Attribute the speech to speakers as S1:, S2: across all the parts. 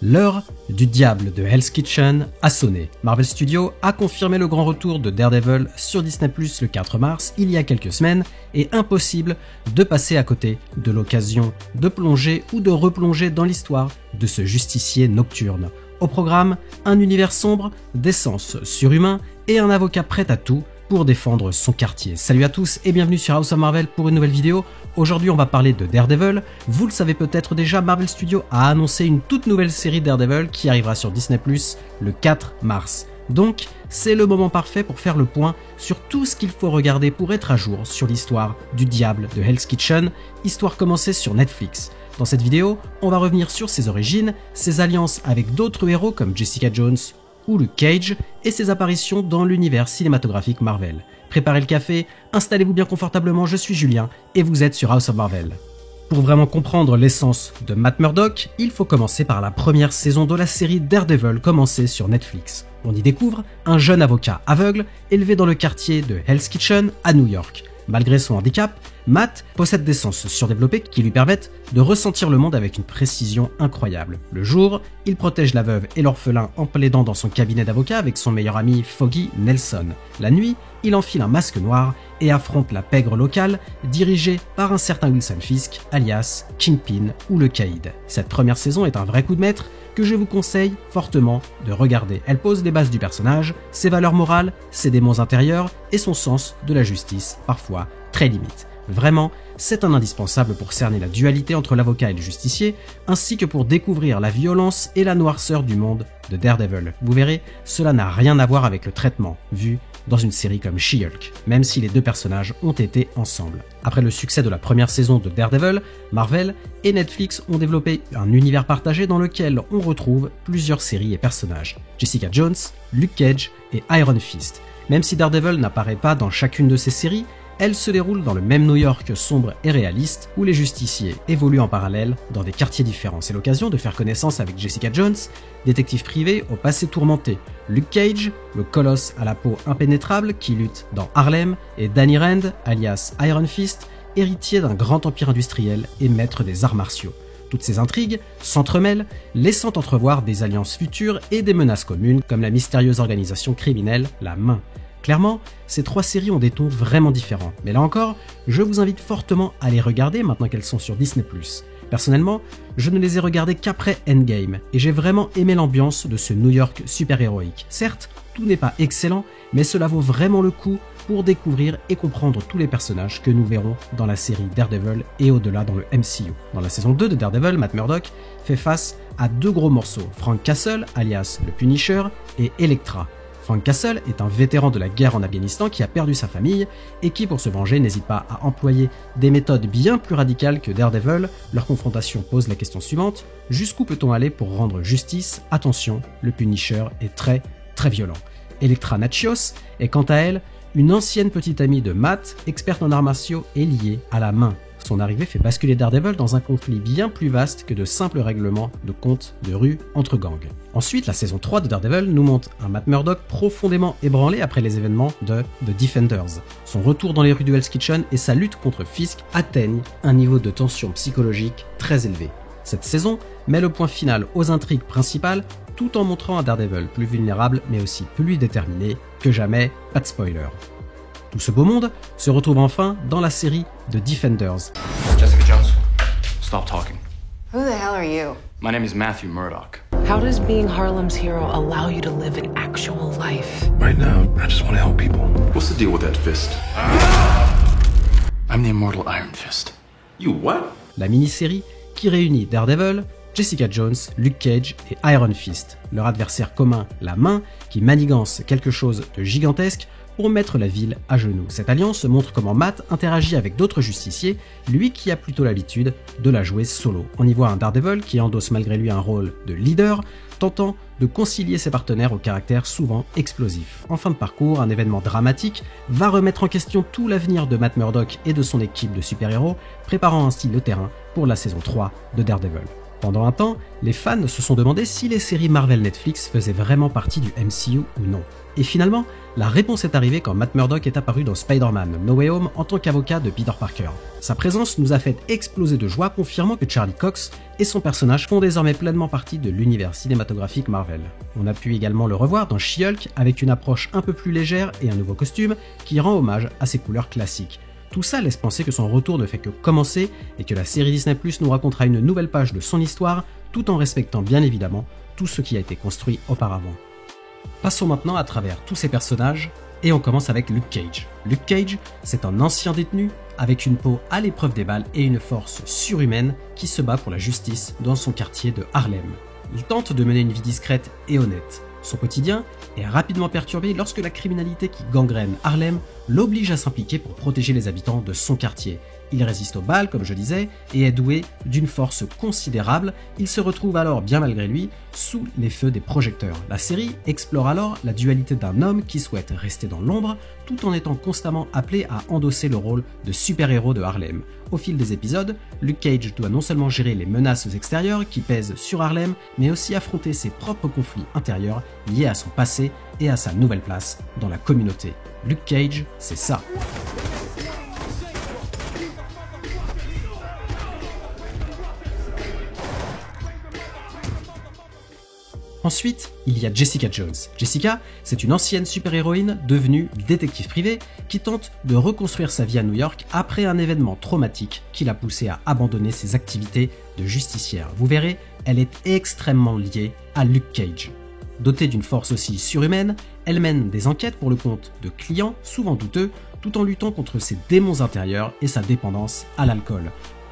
S1: L'heure du diable de Hell's Kitchen a sonné. Marvel Studios a confirmé le grand retour de Daredevil sur Disney+ le 4 mars, il y a quelques semaines, et impossible de passer à côté de l'occasion de plonger ou de replonger dans l'histoire de ce justicier nocturne. Au programme, un univers sombre, des sens surhumains et un avocat prêt à tout pour défendre son quartier. Salut à tous et bienvenue sur House of Marvel pour une nouvelle vidéo. Aujourd'hui on va parler de Daredevil. Vous le savez peut-être déjà, Marvel Studios a annoncé une toute nouvelle série Daredevil qui arrivera sur Disney+ le 4 mars. Donc c'est le moment parfait pour faire le point sur tout ce qu'il faut regarder pour être à jour sur l'histoire du diable de Hell's Kitchen, histoire commencée sur Netflix. Dans cette vidéo, on va revenir sur ses origines, ses alliances avec d'autres héros comme Jessica Jones ou Luke Cage, et ses apparitions dans l'univers cinématographique Marvel. Préparez le café, installez-vous bien confortablement, je suis Julien, et vous êtes sur House of Marvel. Pour vraiment comprendre l'essence de Matt Murdock, il faut commencer par la première saison de la série Daredevil commencée sur Netflix. On y découvre un jeune avocat aveugle élevé dans le quartier de Hell's Kitchen à New York. Malgré son handicap, Matt possède des sens surdéveloppés qui lui permettent de ressentir le monde avec une précision incroyable. Le jour, il protège la veuve et l'orphelin en plaidant dans son cabinet d'avocat avec son meilleur ami Foggy Nelson. La nuit, il enfile un masque noir et affronte la pègre locale dirigée par un certain Wilson Fisk, alias Kingpin ou le Caïd. Cette première saison est un vrai coup de maître que je vous conseille fortement de regarder. Elle pose les bases du personnage, ses valeurs morales, ses démons intérieurs et son sens de la justice, parfois très limite. Vraiment, c'est un indispensable pour cerner la dualité entre l'avocat et le justicier, ainsi que pour découvrir la violence et la noirceur du monde de Daredevil. Vous verrez, cela n'a rien à voir avec le traitement vu dans une série comme She-Hulk, même si les deux personnages ont été ensemble. Après le succès de la première saison de Daredevil, Marvel et Netflix ont développé un univers partagé dans lequel on retrouve plusieurs séries et personnages. Jessica Jones, Luke Cage et Iron Fist. Même si Daredevil n'apparaît pas dans chacune de ces séries, elle se déroule dans le même New York sombre et réaliste où les justiciers évoluent en parallèle dans des quartiers différents. C'est l'occasion de faire connaissance avec Jessica Jones, détective privé au passé tourmenté, Luke Cage, le colosse à la peau impénétrable qui lutte dans Harlem, et Danny Rand, alias Iron Fist, héritier d'un grand empire industriel et maître des arts martiaux. Toutes ces intrigues s'entremêlent, laissant entrevoir des alliances futures et des menaces communes comme la mystérieuse organisation criminelle La Main. Clairement, ces trois séries ont des tons vraiment différents, mais là encore, je vous invite fortement à les regarder maintenant qu'elles sont sur Disney+. Personnellement, je ne les ai regardées qu'après Endgame, et j'ai vraiment aimé l'ambiance de ce New York super-héroïque. Certes, tout n'est pas excellent, mais cela vaut vraiment le coup pour découvrir et comprendre tous les personnages que nous verrons dans la série Daredevil et au-delà dans le MCU. Dans la saison 2 de Daredevil, Matt Murdock fait face à deux gros morceaux, Frank Castle, alias le Punisher, et Elektra. Frank Castle est un vétéran de la guerre en Afghanistan qui a perdu sa famille et qui, pour se venger, n'hésite pas à employer des méthodes bien plus radicales que Daredevil. Leur confrontation pose la question suivante: jusqu'où peut-on aller pour rendre justice? Attention, le Punisher est très violent. Elektra Natchios est quant à elle une ancienne petite amie de Matt, experte en arts martiaux et liée à La Main. Son arrivée fait basculer Daredevil dans un conflit bien plus vaste que de simples règlements de comptes de rue entre gangs. Ensuite, la saison 3 de Daredevil nous montre un Matt Murdock profondément ébranlé après les événements de The Defenders. Son retour dans les rues de Hell's Kitchen et sa lutte contre Fisk atteignent un niveau de tension psychologique très élevé. Cette saison met le point final aux intrigues principales tout en montrant un Daredevil plus vulnérable mais aussi plus déterminé que jamais, pas de spoiler. Tout ce beau monde se retrouve enfin dans la série The Defenders.
S2: Jessica Jones, stop talking.
S3: Who the hell are you?
S2: My name is Matthew Murdock.
S4: How does being Harlem's hero allow you to live an actual life?
S5: Right now, I just want to help people.
S2: What's the deal with that fist? I'm the immortal Iron Fist. You what?
S1: La mini-série qui réunit Daredevil, Jessica Jones, Luke Cage et Iron Fist. Leur adversaire commun, La Main, qui manigance quelque chose de gigantesque pour mettre la ville à genoux. Cette alliance montre comment Matt interagit avec d'autres justiciers, lui qui a plutôt l'habitude de la jouer solo. On y voit un Daredevil qui endosse malgré lui un rôle de leader, tentant de concilier ses partenaires au caractère souvent explosif. En fin de parcours, un événement dramatique va remettre en question tout l'avenir de Matt Murdock et de son équipe de super-héros, préparant ainsi le terrain pour la saison 3 de Daredevil. Pendant un temps, les fans se sont demandé si les séries Marvel Netflix faisaient vraiment partie du MCU ou non. Et finalement, la réponse est arrivée quand Matt Murdock est apparu dans Spider-Man No Way Home en tant qu'avocat de Peter Parker. Sa présence nous a fait exploser de joie, confirmant que Charlie Cox et son personnage font désormais pleinement partie de l'univers cinématographique Marvel. On a pu également le revoir dans She-Hulk avec une approche un peu plus légère et un nouveau costume qui rend hommage à ses couleurs classiques. Tout ça laisse penser que son retour ne fait que commencer et que la série Disney+ nous racontera une nouvelle page de son histoire tout en respectant bien évidemment tout ce qui a été construit auparavant. Passons maintenant à travers tous ces personnages et on commence avec Luke Cage. Luke Cage, c'est un ancien détenu avec une peau à l'épreuve des balles et une force surhumaine qui se bat pour la justice dans son quartier de Harlem. Il tente de mener une vie discrète et honnête. Son quotidien est rapidement perturbé lorsque la criminalité qui gangrène Harlem l'oblige à s'impliquer pour protéger les habitants de son quartier. Il résiste aux balles, comme je disais, et est doué d'une force considérable. Il se retrouve alors, bien malgré lui, sous les feux des projecteurs. La série explore alors la dualité d'un homme qui souhaite rester dans l'ombre, tout en étant constamment appelé à endosser le rôle de super-héros de Harlem. Au fil des épisodes, Luke Cage doit non seulement gérer les menaces extérieures qui pèsent sur Harlem, mais aussi affronter ses propres conflits intérieurs liés à son passé et à sa nouvelle place dans la communauté. Luke Cage, c'est ça. Ensuite, il y a Jessica Jones. Jessica, c'est une ancienne super-héroïne devenue détective privée qui tente de reconstruire sa vie à New York après un événement traumatique qui l'a poussée à abandonner ses activités de justicière. Vous verrez, elle est extrêmement liée à Luke Cage. Dotée d'une force aussi surhumaine, elle mène des enquêtes pour le compte de clients souvent douteux, tout en luttant contre ses démons intérieurs et sa dépendance à l'alcool.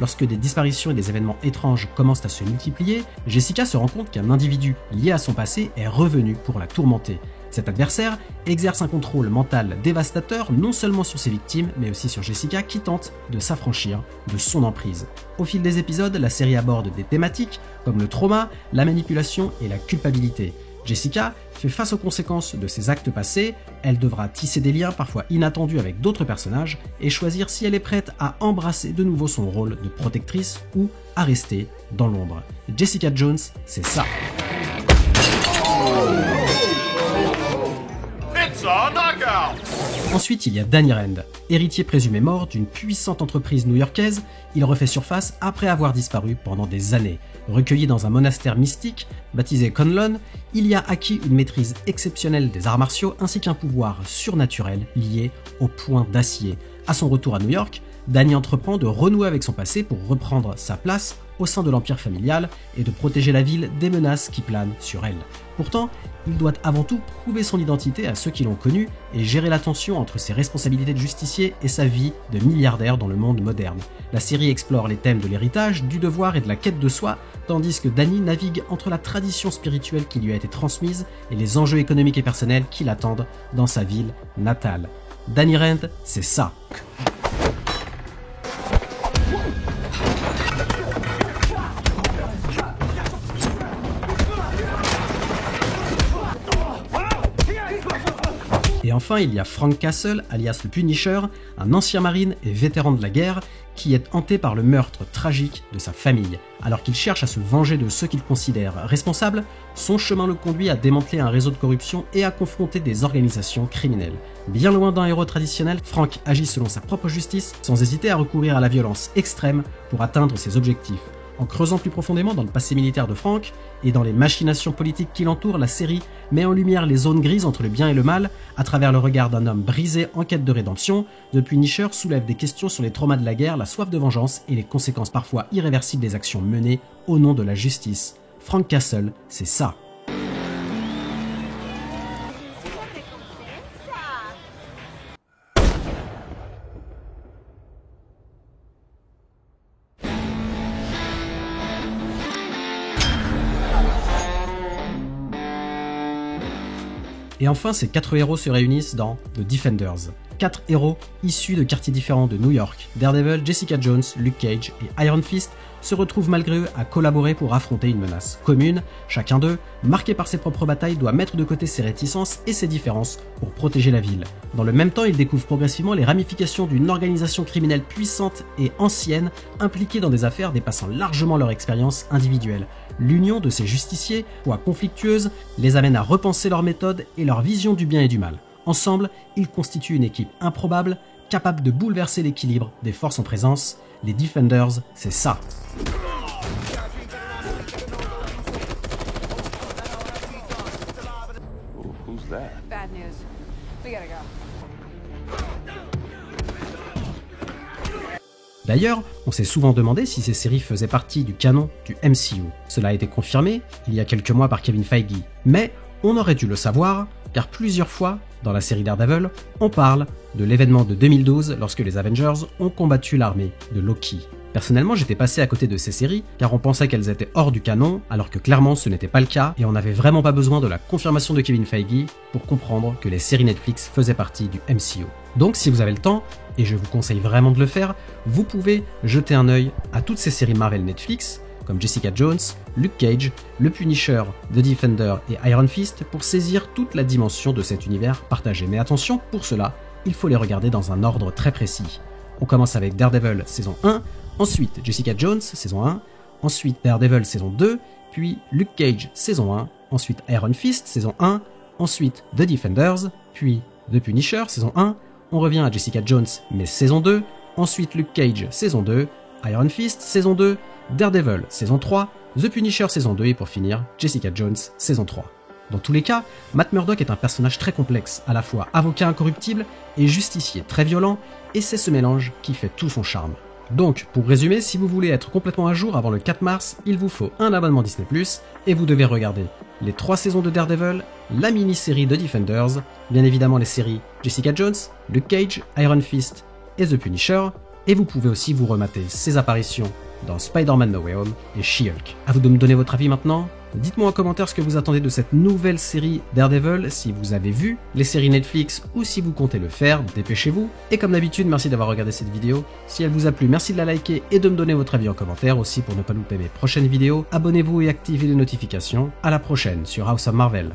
S1: Lorsque des disparitions et des événements étranges commencent à se multiplier, Jessica se rend compte qu'un individu lié à son passé est revenu pour la tourmenter. Cet adversaire exerce un contrôle mental dévastateur non seulement sur ses victimes, mais aussi sur Jessica qui tente de s'affranchir de son emprise. Au fil des épisodes, la série aborde des thématiques comme le trauma, la manipulation et la culpabilité. Jessica fait face aux conséquences de ses actes passés, elle devra tisser des liens parfois inattendus avec d'autres personnages et choisir si elle est prête à embrasser de nouveau son rôle de protectrice ou à rester dans l'ombre. Jessica Jones, c'est ça.
S2: It's a knockout!
S1: Ensuite, il y a Danny Rand. Héritier présumé mort d'une puissante entreprise new-yorkaise, il refait surface après avoir disparu pendant des années. Recueilli dans un monastère mystique, baptisé Conlon, il y a acquis une maîtrise exceptionnelle des arts martiaux ainsi qu'un pouvoir surnaturel lié au point d'acier. À son retour à New York, Danny entreprend de renouer avec son passé pour reprendre sa place au sein de l'empire familial et de protéger la ville des menaces qui planent sur elle. Pourtant, il doit avant tout prouver son identité à ceux qui l'ont connu et gérer la tension entre ses responsabilités de justicier et sa vie de milliardaire dans le monde moderne. La série explore les thèmes de l'héritage, du devoir et de la quête de soi, tandis que Danny navigue entre la tradition spirituelle qui lui a été transmise et les enjeux économiques et personnels qui l'attendent dans sa ville natale. Danny Rand, c'est ça. Et enfin, il y a Frank Castle, alias le Punisher, un ancien marine et vétéran de la guerre, qui est hanté par le meurtre tragique de sa famille. Alors qu'il cherche à se venger de ceux qu'il considère responsables, son chemin le conduit à démanteler un réseau de corruption et à confronter des organisations criminelles. Bien loin d'un héros traditionnel, Frank agit selon sa propre justice, sans hésiter à recourir à la violence extrême pour atteindre ses objectifs. En creusant plus profondément dans le passé militaire de Frank et dans les machinations politiques qui l'entourent, la série met en lumière les zones grises entre le bien et le mal à travers le regard d'un homme brisé en quête de rédemption. The Punisher soulève des questions sur les traumas de la guerre, la soif de vengeance et les conséquences parfois irréversibles des actions menées au nom de la justice. Frank Castle, c'est ça. Et enfin, ces 4 héros se réunissent dans The Defenders. 4 héros issus de quartiers différents de New York, Daredevil, Jessica Jones, Luke Cage et Iron Fist se retrouvent malgré eux à collaborer pour affronter une menace commune. Chacun d'eux, marqué par ses propres batailles, doit mettre de côté ses réticences et ses différences pour protéger la ville. Dans le même temps, ils découvrent progressivement les ramifications d'une organisation criminelle puissante et ancienne, impliquée dans des affaires dépassant largement leur expérience individuelle. L'union de ces justiciers, fois conflictueuse, les amène à repenser leurs méthodes et leur vision du bien et du mal. Ensemble, ils constituent une équipe improbable, capable de bouleverser l'équilibre des forces en présence. Les Defenders, c'est ça.
S5: Who's that?
S3: Bad news. We gotta go.
S1: D'ailleurs, on s'est souvent demandé si ces séries faisaient partie du canon du MCU. Cela a été confirmé il y a quelques mois par Kevin Feige, mais on aurait dû le savoir, car plusieurs fois, dans la série Daredevil, on parle de l'événement de 2012 lorsque les Avengers ont combattu l'armée de Loki. Personnellement, j'étais passé à côté de ces séries, car on pensait qu'elles étaient hors du canon, alors que clairement ce n'était pas le cas, et on n'avait vraiment pas besoin de la confirmation de Kevin Feige pour comprendre que les séries Netflix faisaient partie du MCU. Donc si vous avez le temps, et je vous conseille vraiment de le faire, vous pouvez jeter un œil à toutes ces séries Marvel Netflix, comme Jessica Jones, Luke Cage, Le Punisher, The Defender et Iron Fist, pour saisir toute la dimension de cet univers partagé. Mais attention, pour cela, il faut les regarder dans un ordre très précis. On commence avec Daredevil saison 1, ensuite Jessica Jones saison 1, ensuite Daredevil saison 2, puis Luke Cage saison 1, ensuite Iron Fist saison 1, ensuite The Defenders, puis The Punisher saison 1, on revient à Jessica Jones mais saison 2, ensuite Luke Cage saison 2, Iron Fist saison 2, Daredevil saison 3, The Punisher saison 2 et pour finir Jessica Jones saison 3. Dans tous les cas, Matt Murdock est un personnage très complexe, à la fois avocat incorruptible et justicier très violent, et c'est ce mélange qui fait tout son charme. Donc, pour résumer, si vous voulez être complètement à jour avant le 4 mars, il vous faut un abonnement Disney+, et vous devez regarder les 3 saisons de Daredevil, la mini-série de Defenders, bien évidemment les séries Jessica Jones, Luke Cage, Iron Fist et The Punisher, et vous pouvez aussi vous remater ses apparitions dans Spider-Man No Way Home et She-Hulk. À vous de me donner votre avis maintenant. Dites-moi en commentaire ce que vous attendez de cette nouvelle série Daredevil, si vous avez vu les séries Netflix ou si vous comptez le faire, dépêchez-vous. Et comme d'habitude, merci d'avoir regardé cette vidéo. Si elle vous a plu, merci de la liker et de me donner votre avis en commentaire. Aussi, pour ne pas louper mes prochaines vidéos, abonnez-vous et activez les notifications. À la prochaine sur House of Marvel.